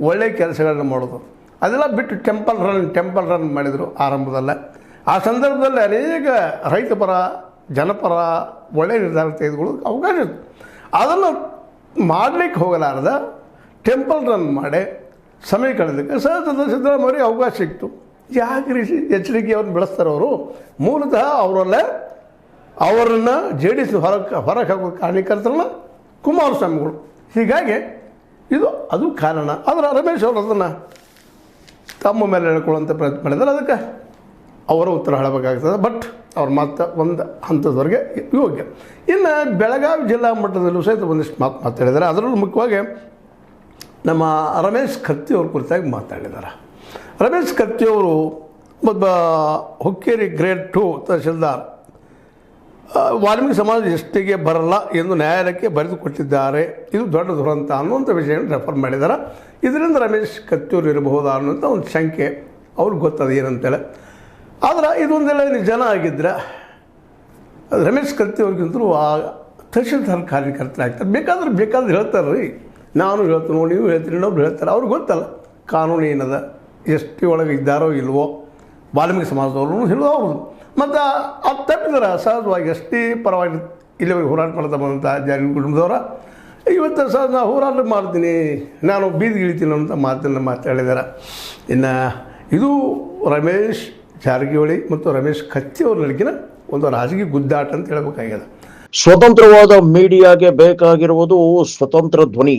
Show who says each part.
Speaker 1: ಒಳ್ಳೆಯ ಕೆಲಸಗಳನ್ನ ಮಾಡೋದು. ಅದೆಲ್ಲ ಬಿಟ್ಟು ಟೆಂಪಲ್ ರನ್ ಮಾಡಿದರು ಆರಂಭದಲ್ಲೇ. ಆ ಸಂದರ್ಭದಲ್ಲಿ ಅನೇಕ ರೈತ ಪರ ಜನಪರ ಒಳ್ಳೆಯ ನಿರ್ಧಾರ ತೆಗೆದುಕೊಳ್ಳೋದಕ್ಕೆ ಅವಕಾಶ ಇತ್ತು. ಅದನ್ನು ಮಾಡಲಿಕ್ಕೆ ಹೋಗಲಾರ್ದ ಟೆಂಪಲ್ ರನ್ ಮಾಡಿ ಸಮಯ ಕಳೆದಕ್ಕೆ ಸಿದ್ದರಾಮಯ್ಯ ಅವಕಾಶ ಸಿಕ್ತು. ಯಾಕೆ ಎಚ್ ಡಿ ಕೆ ಅವ್ರನ್ನ ಬೆಳೆಸ್ತಾರೆ ಅವರು? ಮೂಲತಃ ಅವರನ್ನು ಜೆ ಡಿ ಎಸ್ ಹೊರಗೆ ಹಾಕೋ ಕಾರಣಕರ್ತರನ್ನ ಕುಮಾರಸ್ವಾಮಿಗಳು. ಹೀಗಾಗಿ ಅದು ಕಾರಣ. ಆದರೆ ರಮೇಶ್ ಅವರು ಅದನ್ನು ತಮ್ಮ ಮೇಲೆ ಹೇಳ್ಕೊಳ್ಳುವಂಥ ಪ್ರಯತ್ನ ಮಾಡಿದ್ದಾರೆ. ಅದಕ್ಕೆ ಅವರ ಉತ್ತರ ಹೇಳಬೇಕಾಗ್ತದೆ. ಬಟ್ ಅವ್ರ ಮಾತು ಒಂದು ಹಂತದವರೆಗೆ ಯೋಗ್ಯ. ಇನ್ನು ಬೆಳಗಾವಿ ಜಿಲ್ಲಾ ಮಟ್ಟದಲ್ಲೂ ಸಹಿತ ಒಂದಿಷ್ಟು ಮಾತಾಡಿದ್ದಾರೆ. ಅದರಲ್ಲೂ ಮುಖ್ಯವಾಗಿ ನಮ್ಮ ರಮೇಶ್ ಕತ್ತಿ ಅವ್ರ ಕುರಿತಾಗಿ ಮಾತಾಡಿದ್ದಾರೆ. ರಮೇಶ್ ಕತ್ತಿಯವರು ಒಬ್ಬ ಹುಕ್ಕೇರಿ ಗ್ರೇಡ್ 2 ತಹಶೀಲ್ದಾರ್ ವಾಲ್ಮೀಕಿ ಸಮಾಜ ಎಷ್ಟಿಗೆ ಬರಲ್ಲ ಎಂದು ನ್ಯಾಯಾಲಯಕ್ಕೆ ಬರೆದು ಕೊಟ್ಟಿದ್ದಾರೆ. ಇದು ದೊಡ್ಡ ದುರಂತ ಅನ್ನುವಂಥ ವಿಷಯವನ್ನು ರೆಫರ್ ಮಾಡಿದ್ದಾರೆ. ಇದರಿಂದ ರಮೇಶ್ ಕತ್ತಿಯವರು ಇರಬಹುದಾ ಅನ್ನೋಂಥ ಒಂದು ಶಂಕೆ ಅವ್ರಿಗೆ ಗೊತ್ತದ ಏನಂತೇಳಿ. ಆದರೆ ಇದೊಂದೆಲ್ಲ ನಿಜನ ಆಗಿದ್ದರೆ ರಮೇಶ್ ಕತ್ತಿಯವ್ರಿಗಿಂತಲೂ ಆ ತಹಶೀಲ್ದಾರ್ ಕಾರ್ಯಕರ್ತರಾಗ್ತಾರೆ. ಬೇಕಾದ್ರೆ ಹೇಳ್ತಾರೆ ರೀ, ನಾನು ಹೇಳ್ತೀನಿ, ನೀವು ಹೇಳ್ತೀರಿ, ಇನ್ನೊಬ್ರು ಹೇಳ್ತಾರೆ. ಅವ್ರಿಗೆ ಗೊತ್ತಲ್ಲ ಕಾನೂನು ಏನದ, ಎಸ್ ಟಿ ಒಳಗೆ ಇದ್ದಾರೋ ಇಲ್ವೋ, ವಾಲ್ಮೀಕಿ ಸಮಾಜದವ್ರು ಹೇಳೋದು ಅವ್ರದ್ದು. ಮತ್ತು ಅದು ತಪ್ಪಿದಾರೆ ಸಹಜವಾಗಿ ಎಸ್ ಟಿ ಪರವಾಗಿ ಇಲ್ಲಿವರೆಗೆ ಹೋರಾಟ ಮಾಡ್ತಾ ಬಂದಂಥ ಜಾರಿ ಕುಟುಂಬದವರ ಇವತ್ತು ಸಹ ನಾನು ಹೋರಾಟ ಮಾಡ್ತೀನಿ, ನಾನು ಬೀದಿಗೆ ಇಳಿತೀನಿ ಅಂತ ಮಾತಾಡಿದ್ದಾರೆ. ಇನ್ನು ಇದು ರಮೇಶ್ ಜಾರಕಿಹೊಳಿ ಮತ್ತು ರಮೇಶ್ ಕತ್ತಿ ಅವ್ರ ನಡುವಿನ ಒಂದು ರಾಜಕೀಯ ಗುದ್ದಾಟ ಅಂತ ಹೇಳಬೇಕಾಗಿದೆ.
Speaker 2: ಸ್ವತಂತ್ರವಾದ ಮೀಡಿಯಾಗೆ ಬೇಕಾಗಿರುವುದು ಸ್ವತಂತ್ರ ಧ್ವನಿ.